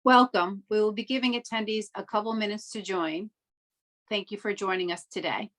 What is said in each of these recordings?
Welcome. We will be giving attendees a couple minutes to join. Thank you for joining us today.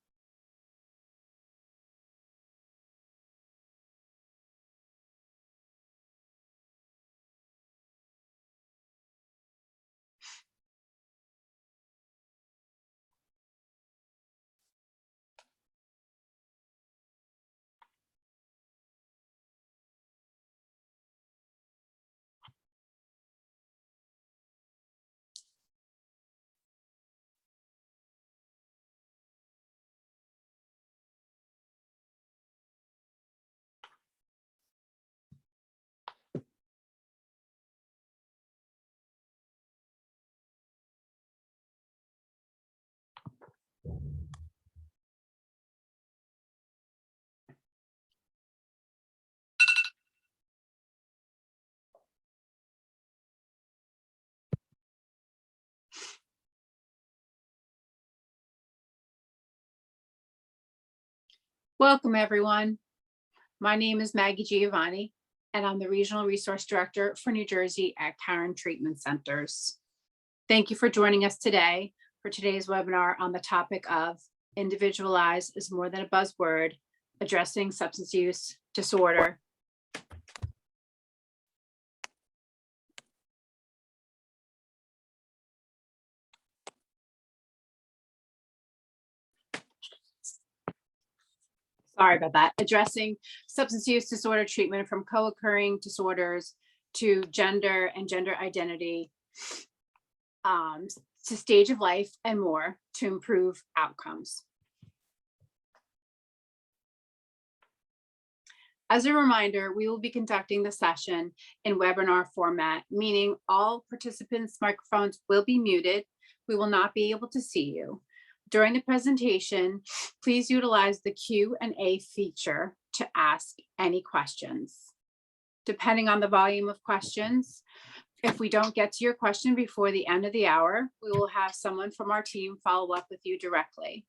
Welcome, everyone. My name is Maggie Giovanni, and I'm the Regional Resource Director for New Jersey at Caron Treatment Centers. Thank you for joining us today for today's webinar on the topic of Individualize is more than a buzzword, addressing substance use disorder. Sorry about that. Addressing substance use disorder treatment from co-occurring disorders to gender and gender identity, to stage of life and more to improve outcomes. As a reminder, we will be conducting the session in webinar format, meaning all participants' microphones will be muted. We will not be able to see you. During the presentation, please utilize the Q&A feature to ask any questions. Depending on the volume of questions, if we don't get to your question before the end of the hour, we will have someone from our team follow up with you directly.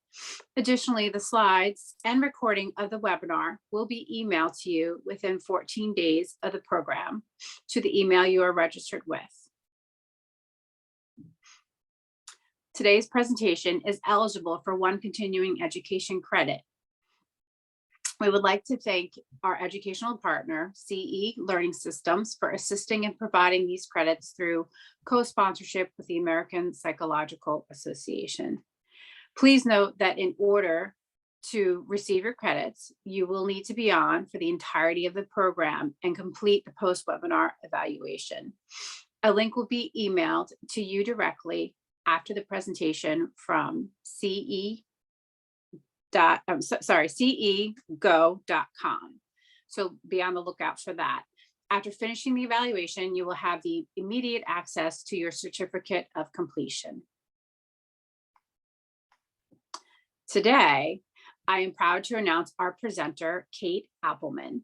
Additionally, the slides and recording of the webinar will be emailed to you within 14 days of the program to the email you are registered with. Today's presentation is eligible for 1 continuing education credit. We would like to thank our educational partner, CE Learning Systems, for assisting in providing these credits through co-sponsorship with the American Psychological Association. Please note that in order to receive your credits, you will need to be on for the entirety of the program and complete the post-webinar evaluation. A link will be emailed to you directly after the presentation from cego.com. So be on the lookout for that. After finishing the evaluation, you will have the immediate access to your certificate of completion. Today, I am proud to announce our presenter, Kate Appelman.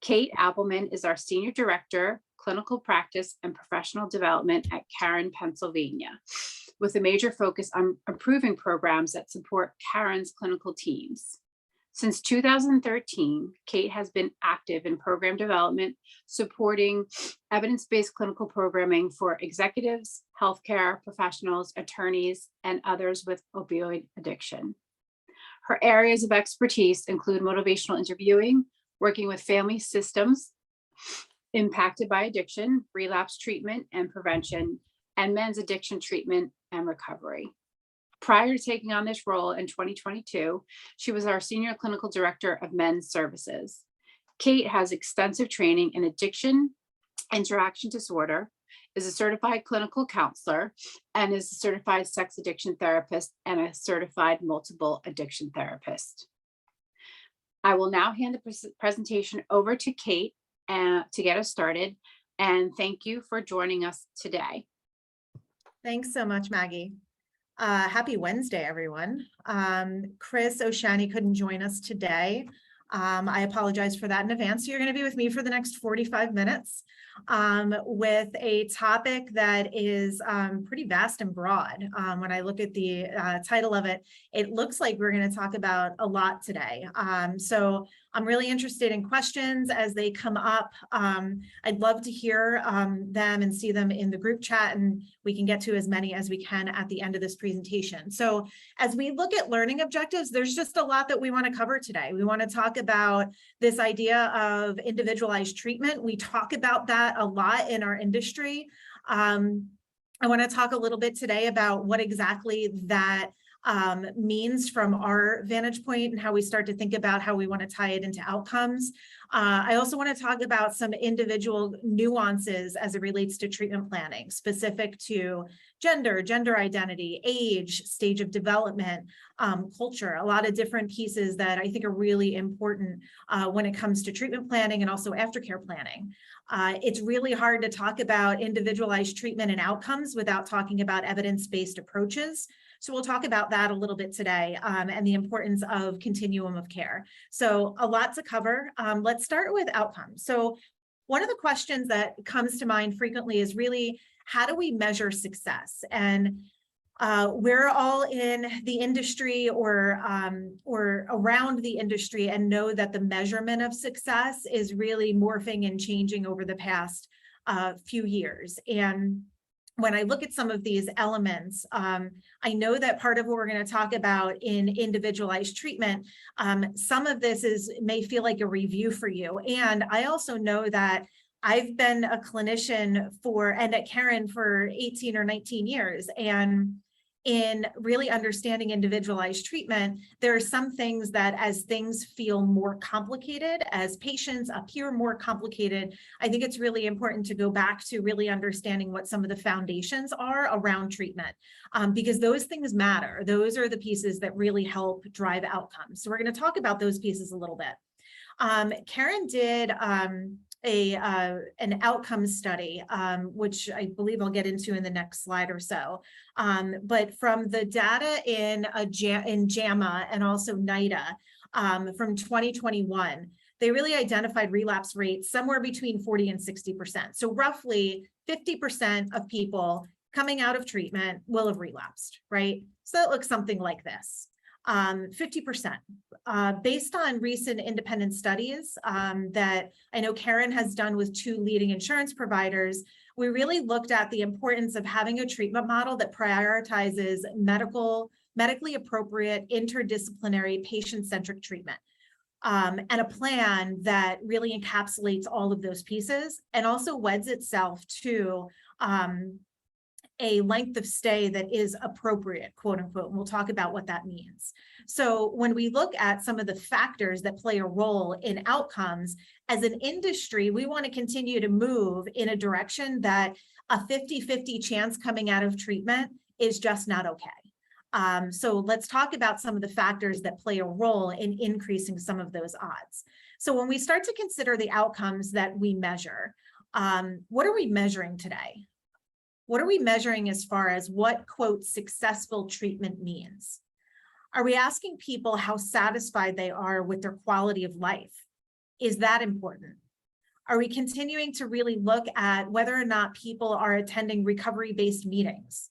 Kate Appelman is our Senior Director, Clinical Practice and Professional Development at Caron, Pennsylvania, with a major focus on improving programs that support Caron's clinical teams. Since 2013, Kate has been active in program development, supporting evidence-based clinical programming for executives, healthcare professionals, attorneys, and others with opioid addiction. Her areas of expertise include motivational interviewing, working with family systems impacted by addiction, relapse treatment and prevention, and men's addiction treatment and recovery. Prior to taking on this role in 2022, she was our Senior Clinical Director of Men's Services. Kate has extensive training in addiction, interaction disorder, is a certified clinical counselor, and is a certified sex addiction therapist and a certified multiple addiction therapist. I will now hand the presentation over to Kate to get us started, and thank you for joining us today. Thanks so much, Maggie. Happy Wednesday, everyone. Chris O'Shani couldn't join us today. I apologize for that in advance. So you're going to be with me for the next 45 minutes with a topic that is pretty vast and broad. When I look at the title of it, it looks like we're going to talk about a lot today. So I'm really interested in questions as they come up. I'd love to hear them and see them in the group chat, and we can get to as many as we can at the end of this presentation. So as we look at learning objectives, there's just a lot that we want to cover today. We want to talk about this idea of individualized treatment. We talk about that a lot in our industry. I want to talk a little bit today about what exactly that means from our vantage point and how we start to think about how we want to tie it into outcomes. I also want to talk about some individual nuances as it relates to treatment planning, specific to gender identity, age, stage of development, culture, a lot of different pieces that I think are really important when it comes to treatment planning and also aftercare planning. It's really hard to talk about individualized treatment and outcomes without talking about evidence-based approaches. So we'll talk about that a little bit today and the importance of continuum of care. So a lot to cover. Let's start with outcomes. So one of the questions that comes to mind frequently is really, how do we measure success? And we're all in the industry or around the industry and know that the measurement of success is really morphing and changing over the past few years. And when I look at some of these elements, I know that part of what we're going to talk about in individualized treatment, some of this may feel like a review for you. And I also know that I've been a clinician and at Caron for 18 or 19 years. And in really understanding individualized treatment, there are some things that as things feel more complicated, as patients appear more complicated, I think it's really important to go back to really understanding what some of the foundations are around treatment, because those things matter. Those are the pieces that really help drive outcomes. So we're going to talk about those pieces a little bit. Caron did an outcome study, which I believe I'll get into in the next slide or so. But from the data in JAMA and also NIDA from 2021, they really identified relapse rates somewhere between 40 and 60%. So roughly 50% of people coming out of treatment will have relapsed, right? So that looks something like this. 50%. Based on recent independent studies that I know Caron has done with 2 leading insurance providers, we really looked at the importance of having a treatment model that prioritizes medically appropriate, interdisciplinary, patient-centric treatment, and a plan that really encapsulates all of those pieces and also weds itself to a length of stay that is appropriate, quote unquote, and we'll talk about what that means. So when we look at some of the factors that play a role in outcomes, as an industry, we want to continue to move in a direction that a 50-50 chance coming out of treatment is just not okay. So let's talk about some of the factors that play a role in increasing some of those odds. So when we start to consider the outcomes that we measure, what are we measuring today? What are we measuring as far as what, quote, successful treatment means? Are we asking people how satisfied they are with their quality of life? Is that important? Are we continuing to really look at whether or not people are attending recovery-based meetings?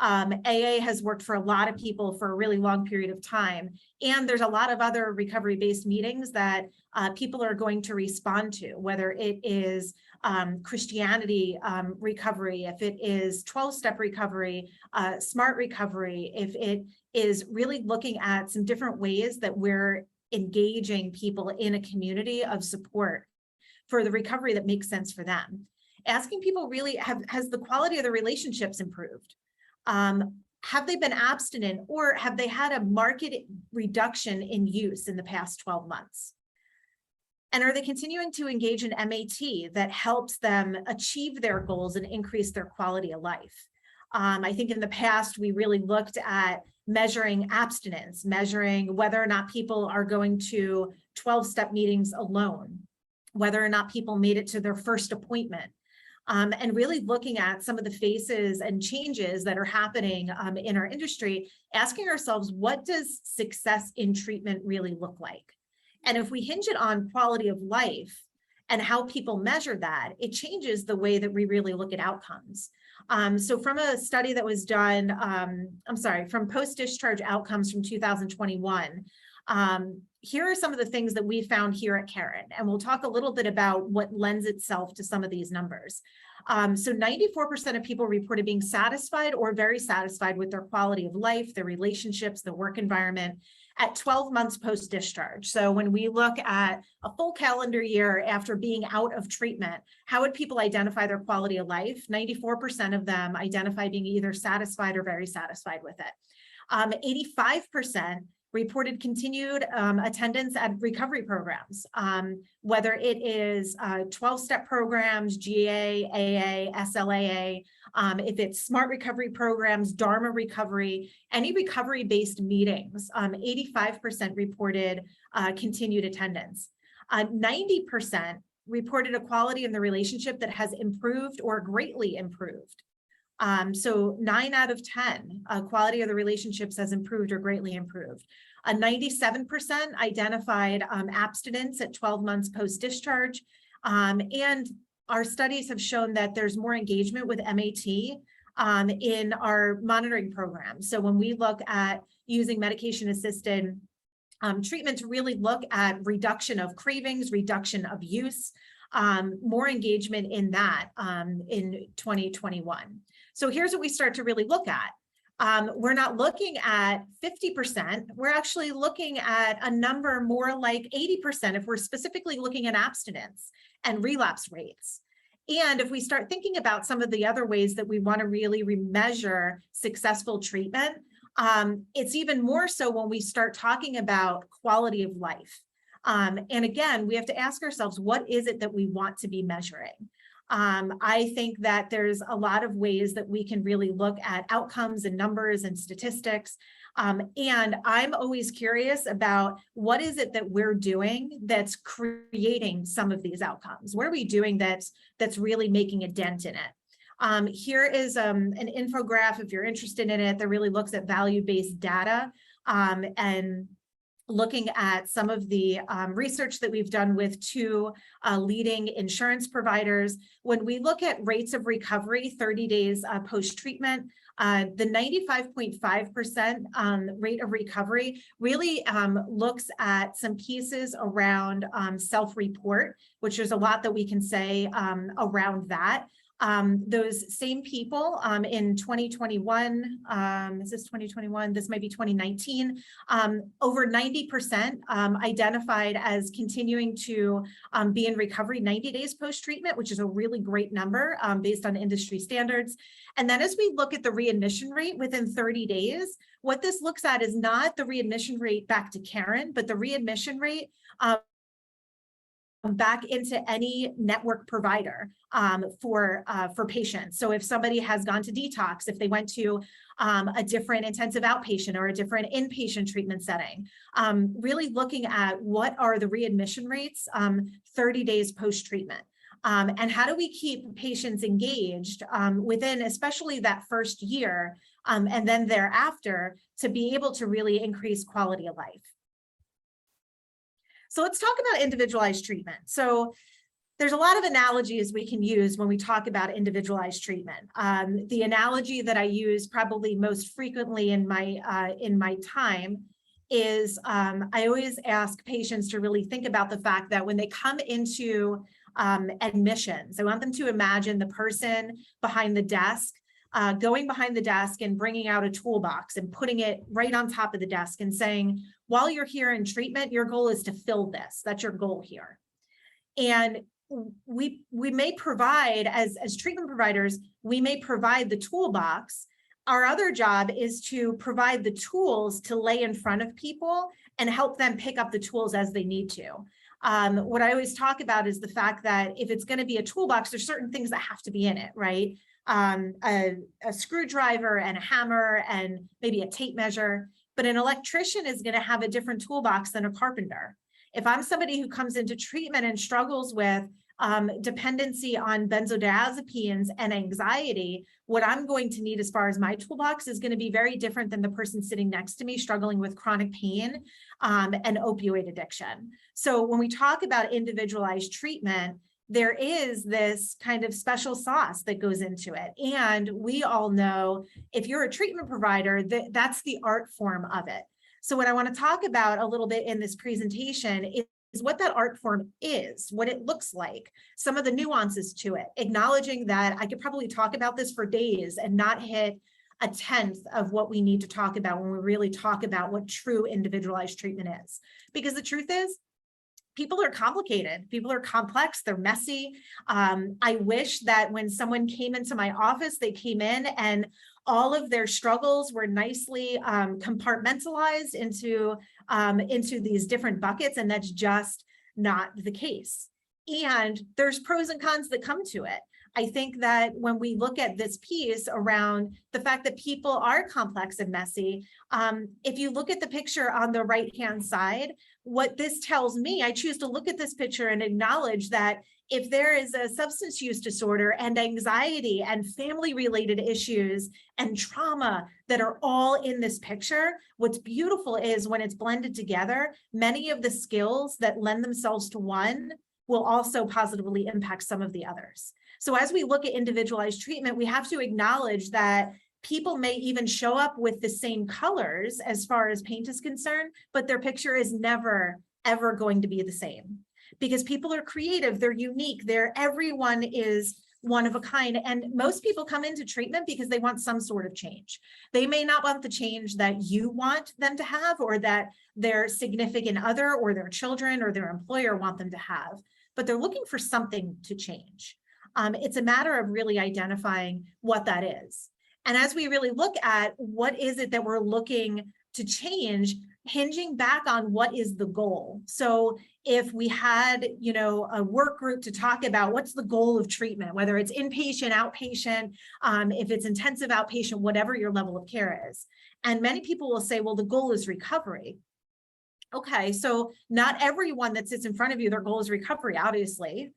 AA has worked for a lot of people for a really long period of time, and there's a lot of other recovery-based meetings that people are going to respond to, whether it is Christianity recovery, if it is 12-step recovery, smart recovery, if it is really looking at some different ways that we're engaging people in a community of support for the recovery that makes sense for them. Asking people really, has the quality of the relationships improved? Have they been abstinent, or have they had a marked reduction in use in the past 12 months? And are they continuing to engage in MAT that helps them achieve their goals and increase their quality of life? I think in the past, we really looked at measuring abstinence, measuring whether or not people are going to 12-step meetings alone, whether or not people made it to their first appointment. And really looking at some of the faces and changes that are happening in our industry, asking ourselves, what does success in treatment really look like? And if we hinge it on quality of life and how people measure that, it changes the way that we really look at outcomes. So from a study that was done, from post-discharge outcomes from 2021, Here are some of the things that we found here at Caron, and we'll talk a little bit about what lends itself to some of these numbers. So 94% of people reported being satisfied or very satisfied with their quality of life, their relationships, their work environment at 12 months post-discharge. So when we look at a full calendar year after being out of treatment, how would people identify their quality of life? 94% of them identify being either satisfied or very satisfied with it. 85% reported continued attendance at recovery programs, whether it is 12-step programs, GA, AA, SLAA, if it's SMART recovery programs, Dharma recovery, any recovery-based meetings, 85% reported continued attendance. 90% reported a quality in the relationship that has improved or greatly improved. So 9 out of 10, quality of the relationships has improved or greatly improved. 97% identified abstinence at 12 months post-discharge. And our studies have shown that there's more engagement with MAT in our monitoring program. So when we look at using medication-assisted treatment to really look at reduction of cravings, reduction of use, more engagement in that in 2021. So here's what we start to really look at. We're not looking at 50%, we're actually looking at a number more like 80% if we're specifically looking at abstinence and relapse rates. And if we start thinking about some of the other ways that we want to really measure successful treatment, it's even more so when we start talking about quality of life. And again, we have to ask ourselves, what is it that we want to be measuring? I think that there's a lot of ways that we can really look at outcomes and numbers and statistics. And I'm always curious about what is it that we're doing that's creating some of these outcomes? What are we doing that's really making a dent in it? Here is an infographic, if you're interested in it, that really looks at value-based data and looking at some of the research that we've done with 2 leading insurance providers. When we look at rates of recovery 30 days post-treatment, the 95.5% rate of recovery really looks at some pieces around self-report, which there's a lot that we can say around that. Those same people in 2021, is this 2021? This might be 2019, over 90% identified as continuing to be in recovery 90 days post-treatment, which is a really great number based on industry standards. And then as we look at the readmission rate within 30 days, what this looks at is not the readmission rate back to Caron, but the readmission rate back into any network provider for patients. So if somebody has gone to detox, if they went to a different intensive outpatient or a different inpatient treatment setting, really looking at what are the readmission rates 30 days post-treatment. And how do we keep patients engaged within, especially that first year, and then thereafter, to be able to really increase quality of life. So let's talk about individualized treatment. So there's a lot of analogies we can use when we talk about individualized treatment. The analogy that I use probably most frequently in my time is I always ask patients to really think about the fact that when they come into admissions, I want them to imagine the person behind the desk, going behind the desk and bringing out a toolbox and putting it right on top of the desk and saying, while you're here in treatment, your goal is to fill this. That's your goal here. And we may provide, as treatment providers, we may provide the toolbox. Our other job is to provide the tools to lay in front of people and help them pick up the tools as they need to. What I always talk about is the fact that if it's going to be a toolbox, there's certain things that have to be in it, right? A screwdriver and a hammer and maybe a tape measure, but an electrician is going to have a different toolbox than a carpenter. If I'm somebody who comes into treatment and struggles with dependency on benzodiazepines and anxiety, what I'm going to need as far as my toolbox is going to be very different than the person sitting next to me struggling with chronic pain and opioid addiction. So when we talk about individualized treatment, there is this kind of special sauce that goes into it. And we all know if you're a treatment provider, that's the art form of it. So what I want to talk about a little bit in this presentation is what that art form is, what it looks like, some of the nuances to it, acknowledging that I could probably talk about this for days and not hit a tenth of what we need to talk about when we really talk about what true individualized treatment is. Because the truth is, people are complicated, people are complex, they're messy. I wish that when someone came into my office, they came in and all of their struggles were nicely compartmentalized into these different buckets, and that's just not the case. And there's pros and cons that come to it. I think that when we look at this piece around the fact that people are complex and messy, if you look at the picture on the right-hand side, what this tells me, I choose to look at this picture and acknowledge that if there is a substance use disorder and anxiety and family-related issues and trauma that are all in this picture, what's beautiful is when it's blended together, many of the skills that lend themselves to one will also positively impact some of the others. So as we look at individualized treatment, we have to acknowledge that people may even show up with the same colors as far as paint is concerned, but their picture is never, ever going to be the same. Because people are creative, they're unique, everyone is one of a kind. And most people come into treatment because they want some sort of change. They may not want the change that you want them to have, or that their significant other or their children or their employer want them to have, but they're looking for something to change. It's a matter of really identifying what that is. And as we really look at what is it that we're looking to change, hinging back on what is the goal. So if we had, a work group to talk about what's the goal of treatment, whether it's inpatient, outpatient, if it's intensive outpatient, whatever your level of care is. And many people will say, well, the goal is recovery. Okay, so not everyone that sits in front of you, their goal is recovery, obviously.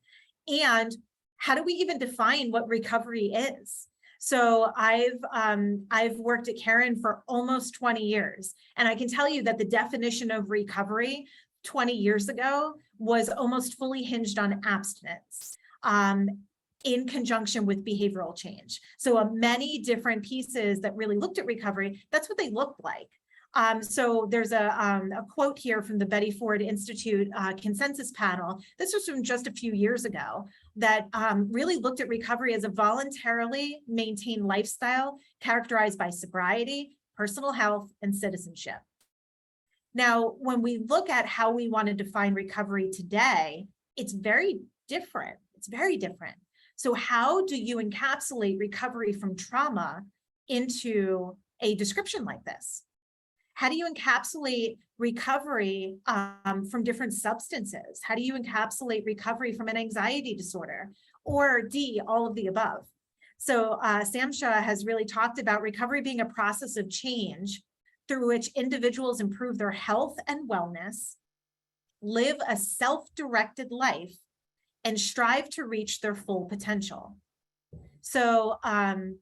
And how do we even define what recovery is? So I've worked at Caron for almost 20 years, and I can tell you that the definition of recovery 20 years ago was almost fully hinged on abstinence in conjunction with behavioral change. So many different pieces that really looked at recovery, that's what they looked like. So there's a quote here from the Betty Ford Institute consensus panel. This was from just a few years ago, that really looked at recovery as a voluntarily maintained lifestyle characterized by sobriety, personal health, and citizenship. Now, when we look at how we want to define recovery today, it's very different. It's very different. So how do you encapsulate recovery from trauma into a description like this? How do you encapsulate recovery from different substances? How do you encapsulate recovery from an anxiety disorder? Or D, all of the above? So Samsha has really talked about recovery being a process of change through which individuals improve their health and wellness, live a self-directed life, and strive to reach their full potential. So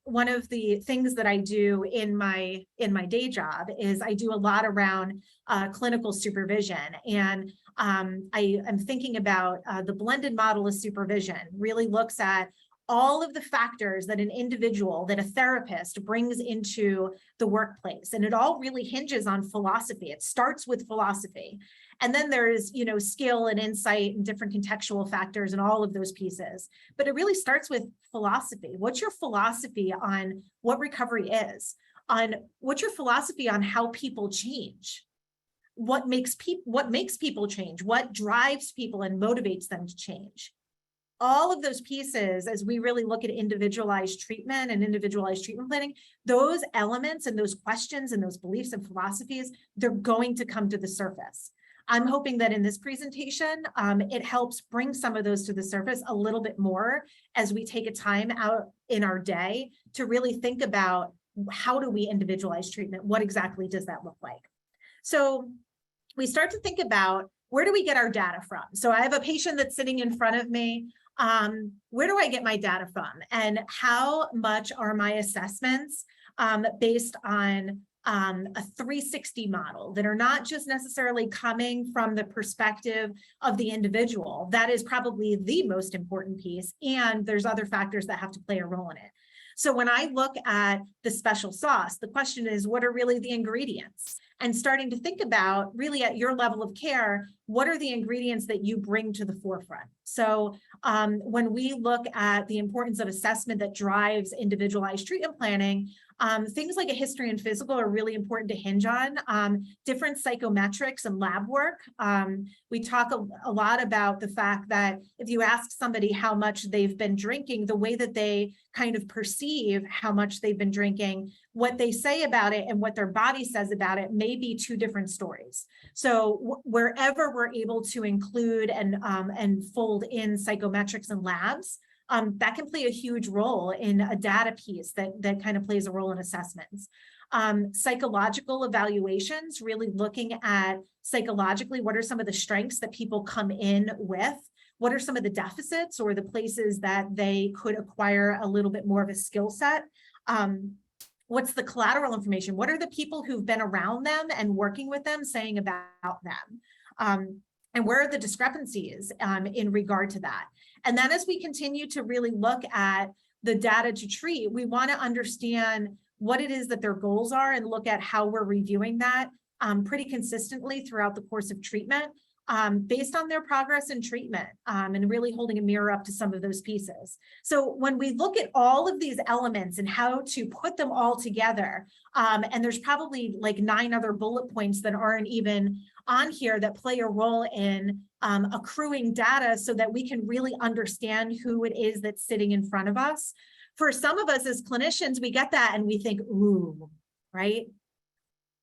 one of the things that I do in my day job is I do a lot around clinical supervision, and I am thinking about the blended model of supervision. Really looks at all of the factors that an individual, that a therapist brings into the workplace, and it all really hinges on philosophy. It starts with philosophy. And then there's, skill and insight and different contextual factors and all of those pieces. But it really starts with philosophy. What's your philosophy on what recovery is? What's your philosophy on how people change? What makes people change? What drives people and motivates them to change? All of those pieces, as we really look at individualized treatment and individualized treatment planning, those elements and those questions and those beliefs and philosophies, they're going to come to the surface. I'm hoping that in this presentation, it helps bring some of those to the surface a little bit more as we take a time out in our day to really think about how do we individualize treatment? What exactly does that look like? So we start to think about, where do we get our data from? So I have a patient that's sitting in front of me. Where do I get my data from? And how much are my assessments based on a 360 model that are not just necessarily coming from the perspective of the individual? That is probably the most important piece. And there's other factors that have to play a role in it. So when I look at the special sauce, the question is, what are really the ingredients? And starting to think about really at your level of care, what are the ingredients that you bring to the forefront? So when we look at the importance of assessment that drives individualized treatment planning, things like a history and physical are really important to hinge on. Different psychometrics and lab work. We talk a lot about the fact that if you ask somebody how much they've been drinking, the way that they kind of perceive how much they've been drinking, what they say about it and what their body says about it may be two different stories. So wherever we're able to include and fold in psychometrics and labs, that can play a huge role in a data piece that kind of plays a role in assessments. Psychological evaluations, really looking at psychologically, what are some of the strengths that people come in with? What are some of the deficits or the places that they could acquire a little bit more of a skill set? What's the collateral information? What are the people who've been around them and working with them saying about them? And where are the discrepancies in regard to that? And then as we continue to really look at the data to treat, we want to understand what it is that their goals are and look at how we're reviewing that pretty consistently throughout the course of treatment based on their progress in treatment and really holding a mirror up to some of those pieces. So when we look at all of these elements and how to put them all together, and there's probably like 9 other bullet points that aren't even on here that play a role in accruing data so that we can really understand who it is that's sitting in front of us. For some of us as clinicians, we get that and we think, ooh, right?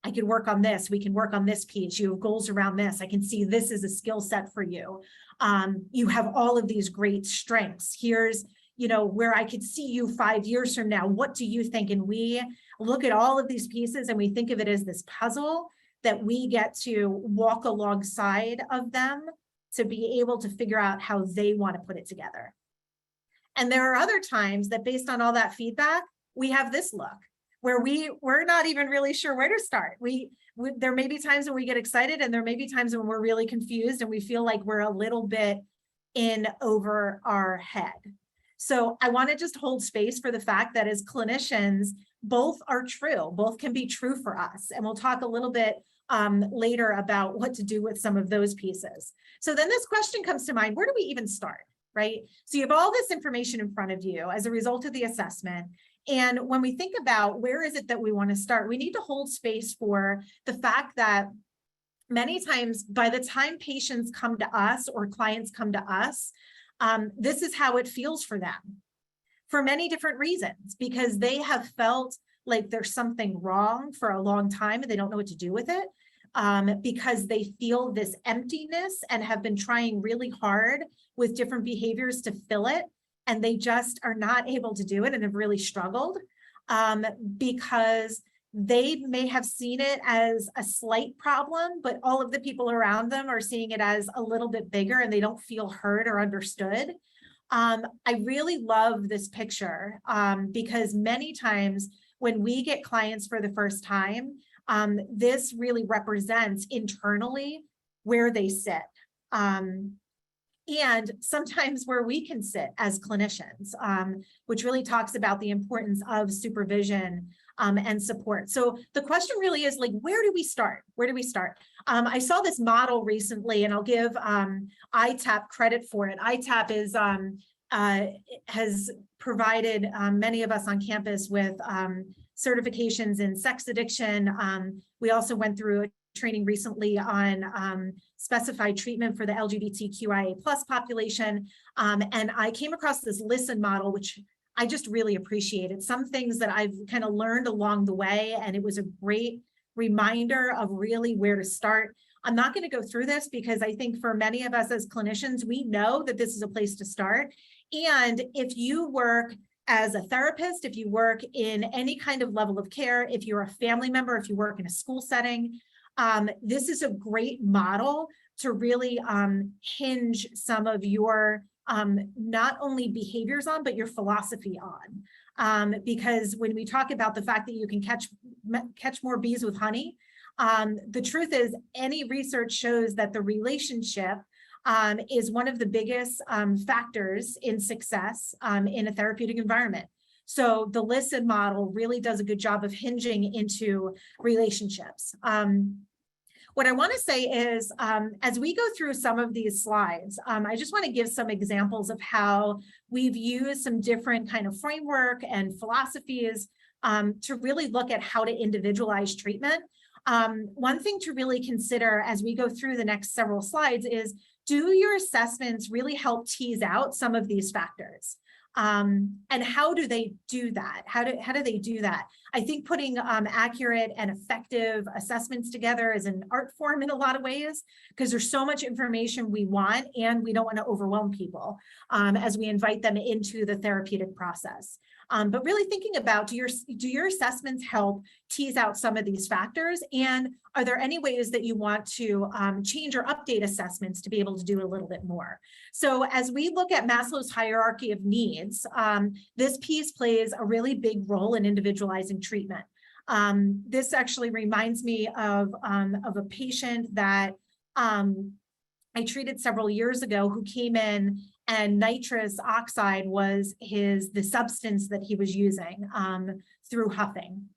I can work on this. We can work on this piece. You have goals around this. I can see this is a skill set for you. You have all of these great strengths. Here's, where I could see you 5 years from now. What do you think? And we look at all of these pieces and we think of it as this puzzle that we get to walk alongside of them to be able to figure out how they want to put it together. And there are other times that based on all that feedback, we have this look where we're not even really sure where to start. There may be times when we get excited and there may be times when we're really confused and we feel like we're a little bit in over our head. So I want to just hold space for the fact that as clinicians, both are true, both can be true for us. And we'll talk a little bit later about what to do with some of those pieces. So then this question comes to mind, where do we even start, right? So you have all this information in front of you as a result of the assessment. And when we think about where is it that we want to start, we need to hold space for the fact that many times by the time patients come to us or clients come to us, this is how it feels for them for many different reasons, because they have felt like there's something wrong for a long time and they don't know what to do with it, because they feel this emptiness and have been trying really hard with different behaviors to fill it. And they just are not able to do it and have really struggled because they may have seen it as a slight problem, but all of the people around them are seeing it as a little bit bigger and they don't feel heard or understood. I really love this picture because many times when we get clients for the first time, this really represents internally where they sit. And sometimes where we can sit as clinicians, which really talks about the importance of supervision and support. So the question really is like, where do we start? Where do we start? I saw this model recently, and I'll give ITAP credit for it. ITAP is has provided many of us on campus with certifications in sex addiction. We also went through a training recently on specified treatment for the LGBTQIA+ population. And I came across this LISTEN model, which I just really appreciated. Some things that I've kind of learned along the way, and it was a great reminder of really where to start. I'm not going to go through this because I think for many of us as clinicians, we know that this is a place to start. And if you work as a therapist, if you work in any kind of level of care, if you're a family member, if you work in a school setting, this is a great model to really hinge some of your not only behaviors on, but your philosophy on. Because when we talk about the fact that you can catch more bees with honey, the truth is any research shows that the relationship is one of the biggest factors in success in a therapeutic environment. So the listen model really does a good job of hinging into relationships. What I want to say is, as we go through some of these slides, I just want to give some examples of how we've used some different kind of framework and philosophies to really look at how to individualize treatment. One thing to really consider as we go through the next several slides is, do your assessments really help tease out some of these factors? And how do they do that? How do they do that? I think putting accurate and effective assessments together is an art form in a lot of ways, because there's so much information we want, and we don't want to overwhelm people as we invite them into the therapeutic process. But really thinking about, do your assessments help tease out some of these factors? And are there any ways that you want to change or update assessments to be able to do a little bit more? So as we look at Maslow's hierarchy of needs, this piece plays a really big role in individualizing treatment. This actually reminds me of a patient that I treated several years ago, who came in, and nitrous oxide was the substance that he was using through huffing.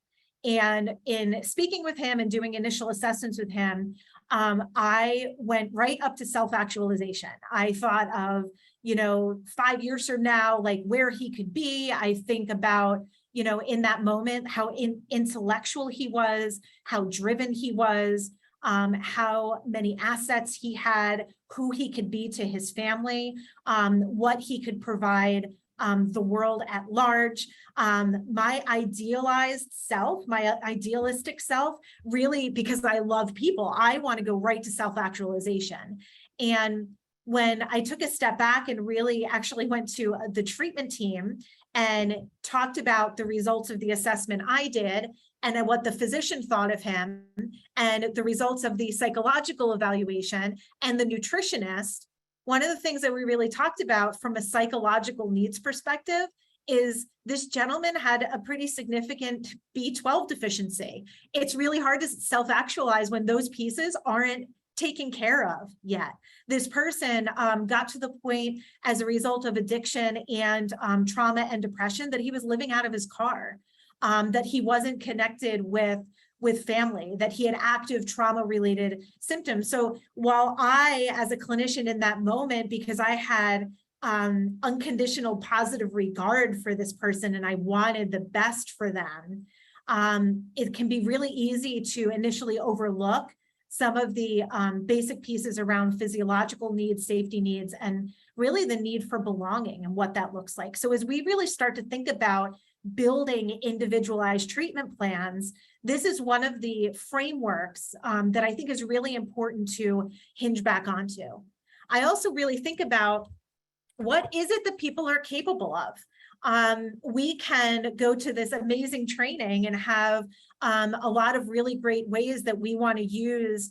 And in speaking with him and doing initial assessments with him, I went right up to self-actualization. I thought of, 5 years from now, like where he could be. I think about, in that moment, how intellectual he was, how driven he was, how many assets he had, who he could be to his family, what he could provide the world at large. My idealized self, my idealistic self, really, because I love people, I want to go right to self-actualization. And when I took a step back and really actually went to the treatment team and talked about the results of the assessment I did, and what the physician thought of him, and the results of the psychological evaluation, and the nutritionist, one of the things that we really talked about from a psychological needs perspective is this gentleman had a pretty significant B12 deficiency. It's really hard to self-actualize when those pieces aren't taken care of yet. This person got to the point, as a result of addiction and trauma and depression, that he was living out of his car. That he wasn't connected with family, that he had active trauma-related symptoms. So while I, as a clinician in that moment, because I had unconditional positive regard for this person and I wanted the best for them, it can be really easy to initially overlook some of the basic pieces around physiological needs, safety needs, and really the need for belonging and what that looks like. So as we really start to think about building individualized treatment plans, this is one of the frameworks that I think is really important to hinge back onto. I also really think about, what is it that people are capable of? We can go to this amazing training and have a lot of really great ways that we want to use,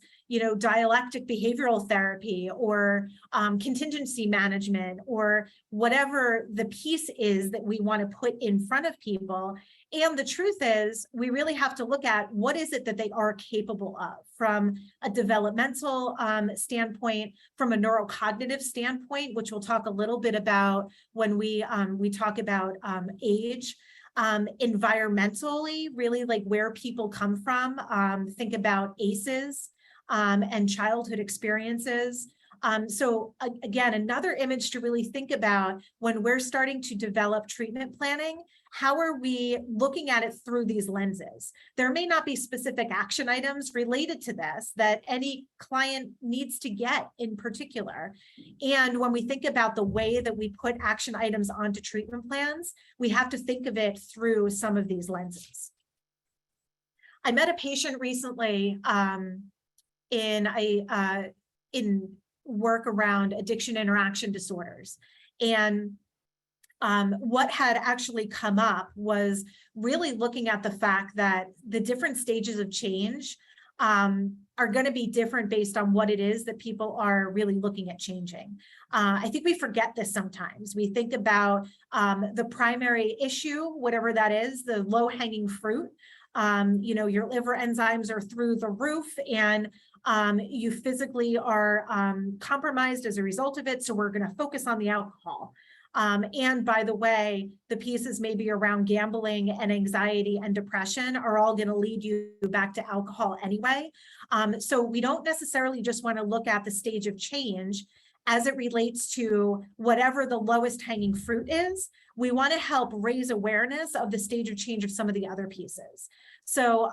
dialectic behavioral therapy or contingency management, or whatever the piece is that we want to put in front of people. And the truth is, we really have to look at what is it that they are capable of from a developmental standpoint, from a neurocognitive standpoint, which we'll talk a little bit about when we talk about age. Environmentally, really like where people come from. Think about ACEs and childhood experiences. So again, another image to really think about when we're starting to develop treatment planning. How are we looking at it through these lenses? There may not be specific action items related to this that any client needs to get in particular. And when we think about the way that we put action items onto treatment plans, we have to think of it through some of these lenses. I met a patient recently in work around addiction interaction disorders. And what had actually come up was really looking at the fact that the different stages of change are going to be different based on what it is that people are really looking at changing. I think we forget this sometimes. We think about the primary issue, whatever that is, the low-hanging fruit. Your liver enzymes are through the roof, and you physically are compromised as a result of it. So we're going to focus on the alcohol. And by the way, the pieces maybe around gambling and anxiety and depression are all going to lead you back to alcohol anyway. So we don't necessarily just want to look at the stage of change as it relates to whatever the lowest hanging fruit is. We want to help raise awareness of the stage of change of some of the other pieces. So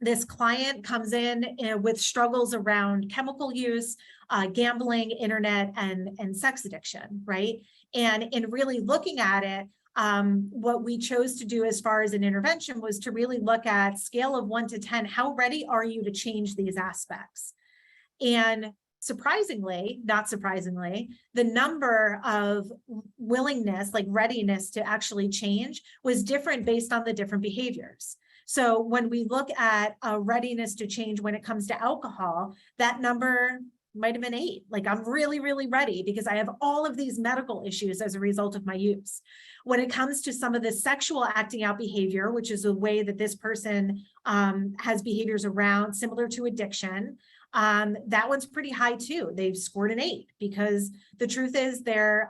this client comes in with struggles around chemical use, gambling, internet, and sex addiction, right? And in really looking at it, what we chose to do as far as an intervention was to really look at scale of 1 to 10, how ready are you to change these aspects? And surprisingly, not surprisingly, the number of willingness, like readiness to actually change was different based on the different behaviors. So when we look at a readiness to change when it comes to alcohol, that number might have been 8. Like, I'm really, really ready because I have all of these medical issues as a result of my use. When it comes to some of the sexual acting out behavior, which is a way that this person has behaviors around similar to addiction, that one's pretty high too. They've scored an 8 because the truth is their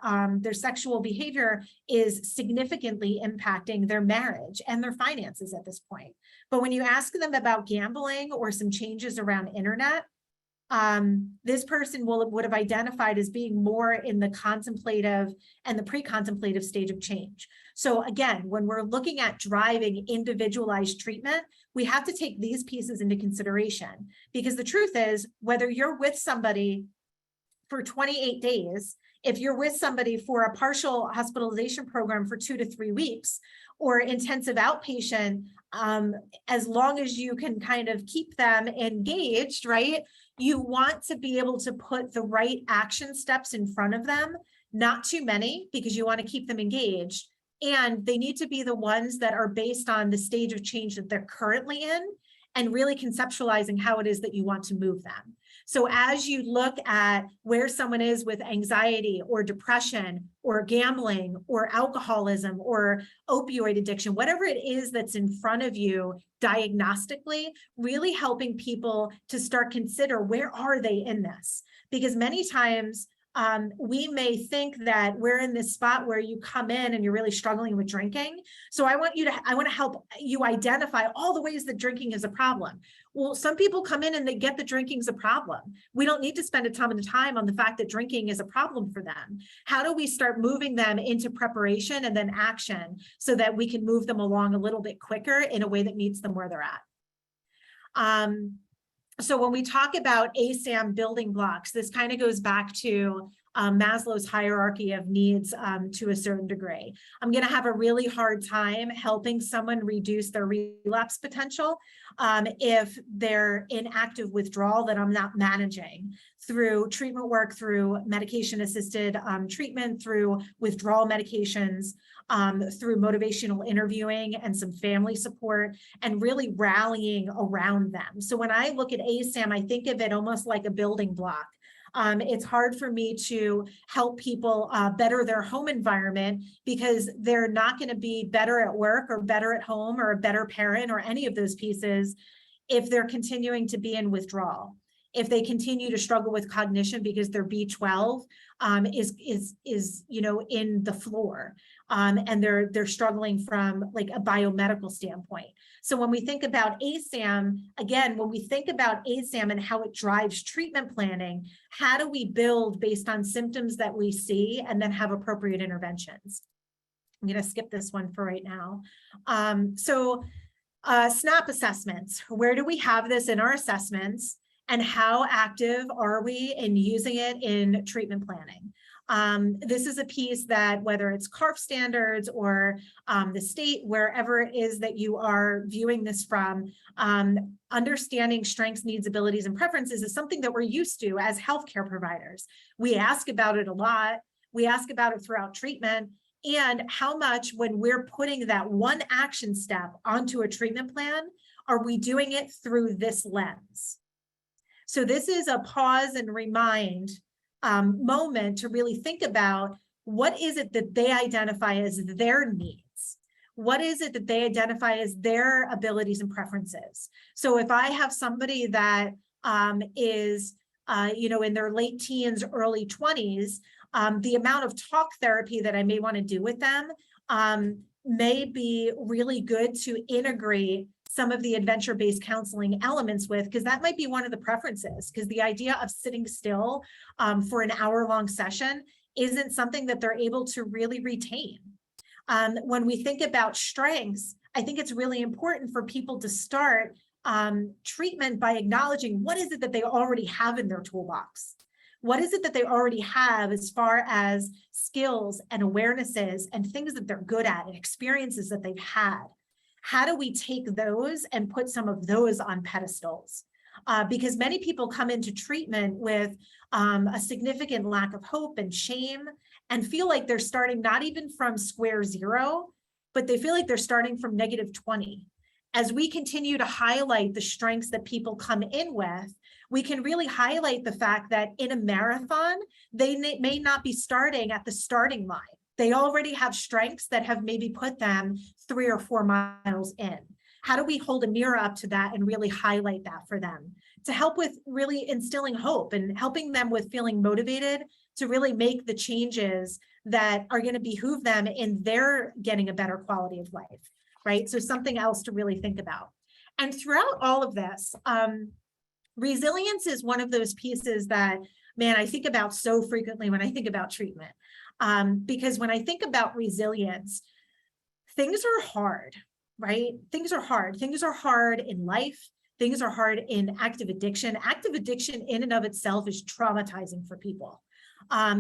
sexual behavior is significantly impacting their marriage and their finances at this point. But when you ask them about gambling or some changes around internet, this person would have identified as being more in the contemplative and the pre-contemplative stage of change. So again, when we're looking at driving individualized treatment, we have to take these pieces into consideration, because the truth is, whether you're with somebody for 28 days, if you're with somebody for a partial hospitalization program for 2 to 3 weeks, or intensive outpatient, as long as you can kind of keep them engaged, right? You want to be able to put the right action steps in front of them, not too many, because you want to keep them engaged. And they need to be the ones that are based on the stage of change that they're currently in, and really conceptualizing how it is that you want to move them. So as you look at where someone is with anxiety or depression or gambling or alcoholism or opioid addiction, whatever it is that's in front of you diagnostically, really helping people to start consider, where are they in this? Because many times we may think that we're in this spot where you come in and you're really struggling with drinking. So I want to help you identify all the ways that drinking is a problem. Well, some people come in and they get that drinking is a problem. We don't need to spend a ton of time on the fact that drinking is a problem for them. How do we start moving them into preparation and then action so that we can move them along a little bit quicker in a way that meets them where they're at? So when we talk about ASAM building blocks, this kind of goes back to Maslow's hierarchy of needs to a certain degree. I'm going to have a really hard time helping someone reduce their relapse potential if they're in active withdrawal that I'm not managing through treatment work, through medication-assisted treatment, through withdrawal medications, through motivational interviewing and some family support, and really rallying around them. So when I look at ASAM, I think of it almost like a building block. It's hard for me to help people better their home environment because they're not going to be better at work or better at home or a better parent or any of those pieces if they're continuing to be in withdrawal. If they continue to struggle with cognition because their B12 is in the floor, and they're struggling from like a biomedical standpoint. So when we think about ASAM, again, when we think about ASAM and how it drives treatment planning, how do we build based on symptoms that we see and then have appropriate interventions? I'm going to skip this one for right now. SNAP assessments. Where do we have this in our assessments? And how active are we in using it in treatment planning? This is a piece that, whether it's CARF standards or the state, wherever it is that you are viewing this from, understanding strengths, needs, abilities, and preferences is something that we're used to as healthcare providers. We ask about it a lot. We ask about it throughout treatment, and how much, when we're putting that one action step onto a treatment plan, are we doing it through this lens? So this is a pause and remind moment to really think about, what is it that they identify as their needs? What is it that they identify as their abilities and preferences? So if I have somebody that is in their late teens, early 20s, the amount of talk therapy that I may want to do with them may be really good to integrate some of the adventure-based counseling elements with, because that might be one of the preferences, because the idea of sitting still for an hour-long session isn't something that they're able to really retain. When we think about strengths, I think it's really important for people to start treatment by acknowledging what is it that they already have in their toolbox. What is it that they already have as far as skills and awarenesses and things that they're good at and experiences that they've had? How do we take those and put some of those on pedestals? Because many people come into treatment with a significant lack of hope and shame and feel like they're starting not even from square zero, but they feel like they're starting from -20. As we continue to highlight the strengths that people come in with, we can really highlight the fact that in a marathon, they may not be starting at the starting line. They already have strengths that have maybe put them 3 or 4 miles in. How do we hold a mirror up to that and really highlight that for them to help with really instilling hope and helping them with feeling motivated to really make the changes that are going to behoove them in their getting a better quality of life, right? So something else to really think about. And throughout all of this, resilience is one of those pieces that, man, I think about so frequently when I think about treatment. Because when I think about resilience, things are hard, right? Things are hard. Things are hard in life. Things are hard in active addiction. Active addiction in and of itself is traumatizing for people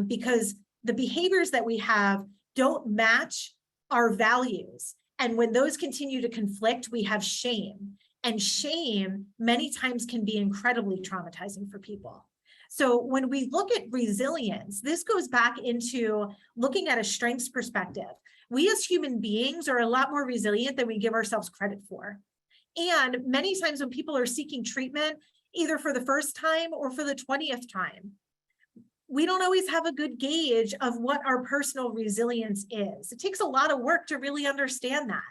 because the behaviors that we have don't match our values. And when those continue to conflict, we have shame. And shame many times can be incredibly traumatizing for people. So when we look at resilience, this goes back into looking at a strengths perspective. We as human beings are a lot more resilient than we give ourselves credit for. And many times when people are seeking treatment, either for the first time or for the 20th time, we don't always have a good gauge of what our personal resilience is. It takes a lot of work to really understand that.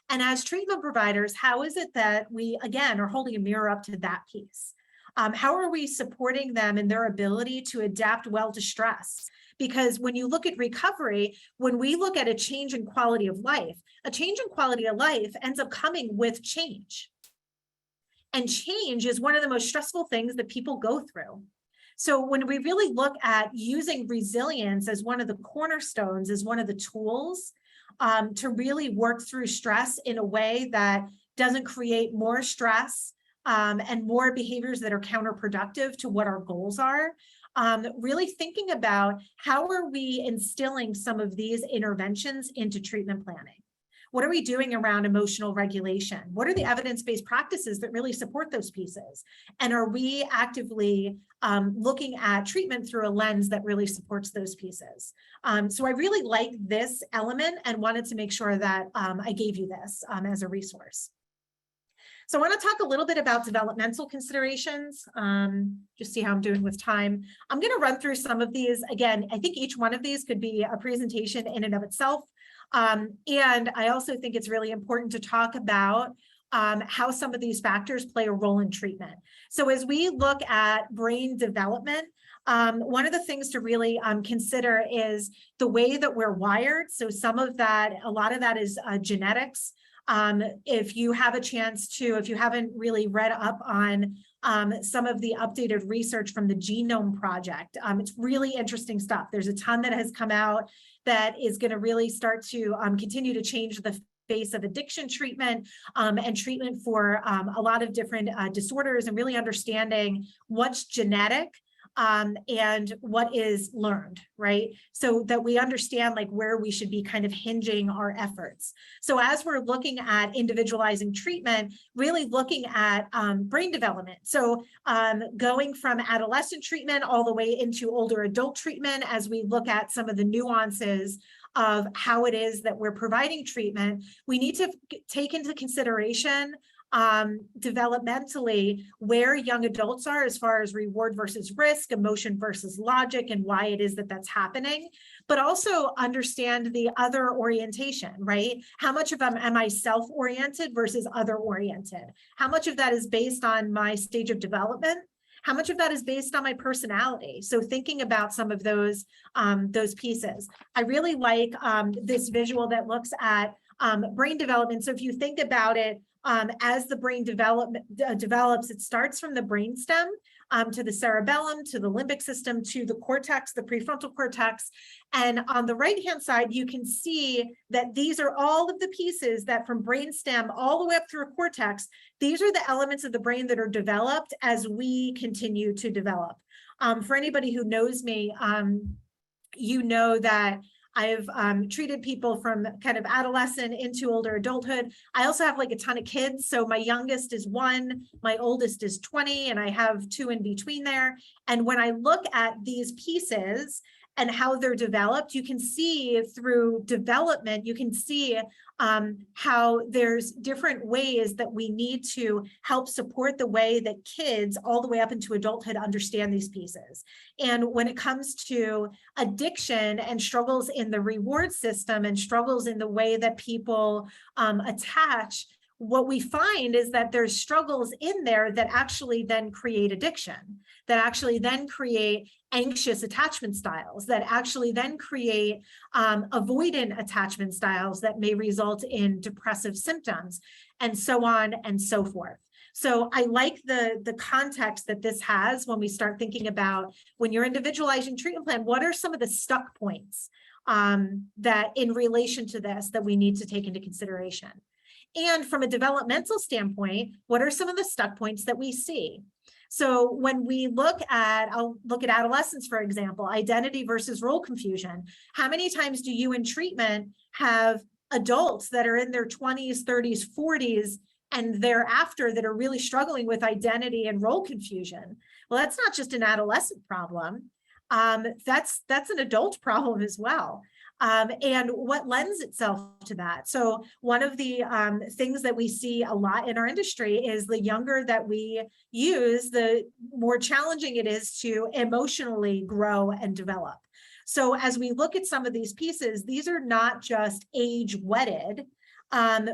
And as treatment providers, how is it that we, again, are holding a mirror up to that piece? How are we supporting them in their ability to adapt well to stress? Because when you look at recovery, when we look at a change in quality of life, a change in quality of life ends up coming with change. And change is one of the most stressful things that people go through. So when we really look at using resilience as one of the cornerstones, as one of the tools to really work through stress in a way that doesn't create more stress and more behaviors that are counterproductive to what our goals are, really thinking about how are we instilling some of these interventions into treatment planning? What are we doing around emotional regulation? What are the evidence-based practices that really support those pieces? And are we actively looking at treatment through a lens that really supports those pieces? So I really like this element and wanted to make sure that I gave you this as a resource. So I want to talk a little bit about developmental considerations, just see how I'm doing with time. I'm going to run through some of these. Again, I think each one of these could be a presentation in and of itself. And I also think it's really important to talk about how some of these factors play a role in treatment. So as we look at brain development, one of the things to really consider is the way that we're wired. So some of that, a lot of that is genetics. If you have a chance to, if you haven't really read up on some of the updated research from the Genome Project, it's really interesting stuff. There's a ton that has come out that is going to really start to continue to change the face of addiction treatment and treatment for a lot of different disorders, and really understanding what's genetic and what is learned, right? So that we understand like where we should be kind of hinging our efforts. So as we're looking at individualizing treatment, really looking at brain development. So going from adolescent treatment all the way into older adult treatment, as we look at some of the nuances of how it is that we're providing treatment, we need to take into consideration developmentally where young adults are as far as reward versus risk, emotion versus logic, and why it is that that's happening, but also understand the other orientation, right? How much of them am I self-oriented versus other-oriented? How much of that is based on my stage of development? How much of that is based on my personality? So thinking about some of those pieces. I really like this visual that looks at brain development. So if you think about it, as the brain develops, it starts from the brainstem to the cerebellum, to the limbic system, to the cortex, the prefrontal cortex. And on the right-hand side, you can see that these are all of the pieces that from brainstem all the way up through cortex, these are the elements of the brain that are developed as we continue to develop. For anybody who knows me, you know that I've treated people from kind of adolescent into older adulthood. I also have like a ton of kids. So my youngest is 1, my oldest is 20, and I have 2 in between there. And when I look at these pieces and how they're developed, you can see through development, you can see how there's different ways that we need to help support the way that kids all the way up into adulthood understand these pieces. And when it comes to addiction and struggles in the reward system and struggles in the way that people attach, what we find is that there's struggles in there that actually then create addiction, that actually then create anxious attachment styles, that actually then create avoidant attachment styles that may result in depressive symptoms, and so on and so forth. So I like the context that this has when we start thinking about when you're individualizing treatment plan, what are some of the stuck points that in relation to this that we need to take into consideration? And from a developmental standpoint, what are some of the stuck points that we see? So when we look at, I'll look at adolescence, for example, identity versus role confusion. How many times do you in treatment have adults that are in their 20s, 30s, 40s, and thereafter that are really struggling with identity and role confusion? Well, that's not just an adolescent problem. That's an adult problem as well. And what lends itself to that? So one of the things that we see a lot in our industry is the younger that we use, the more challenging it is to emotionally grow and develop. So as we look at some of these pieces, these are not just age wedded.